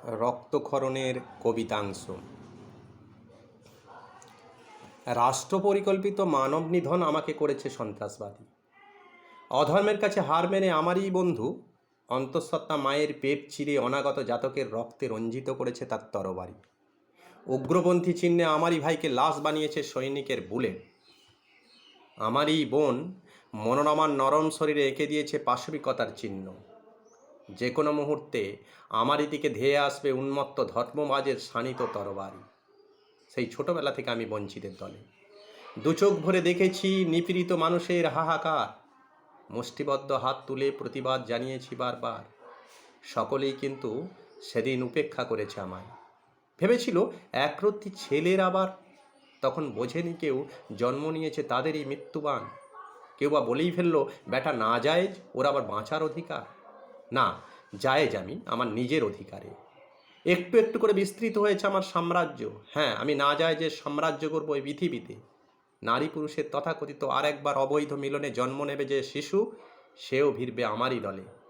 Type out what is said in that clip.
রক্তক্ষরণের কবিতাংশ। রাষ্ট্র পরিকল্পিত মানব নিধন আমাকে করেছে সন্ত্রাসবাদী। অধর্মের কাছে হার মেনে আমারই বন্ধু অন্তঃসত্ত্বা মায়ের পেট চিরে অনাগত জাতকের রক্তে রঞ্জিত করেছে তার তরবারি। উগ্রপন্থী চিহ্নে আমারই ভাইকে লাশ বানিয়েছে সৈনিকের বুলেট। আমারই বোন মনোরমার নরম শরীরে এঁকে দিয়েছে পাশবিকতার চিহ্ন। যে কোনো মুহূর্তে আমারই দিকে ধেয়ে আসবে উন্মত্ত ধর্মবাজের শানিত তরবারি। সেই ছোটবেলা থেকে আমি বঞ্চিতের দলে দুচোখ ভরে দেখেছি নিপীড়িত মানুষের হাহাকার। মুষ্টিবদ্ধ হাত তুলে প্রতিবাদ জানিয়েছি বারবার। সকলেই কিন্তু সেদিন উপেক্ষা করেছে আমায়। ভেবেছিল একরত্তি ছেলের আবার, তখন বোঝেনি কেউ জন্ম নিয়েছে তাদেরই মৃত্যুবান। কেউ বা বলেই ফেললো বেটা না জায়েজ, ওর আবার বাঁচার অধিকার। না, জায়েজ আমি আমার নিজের অধিকারে। একটু একটু করে বিস্তৃত হয়েছে আমার সাম্রাজ্য। হ্যাঁ, আমি না জায়েজের সাম্রাজ্য করবো এই পৃথিবীতে। নারী পুরুষের তথাকথিত আরেকবার অবৈধ মিলনে জন্ম নেবে যে শিশু, সেও ভিড়বে আমারই দলে।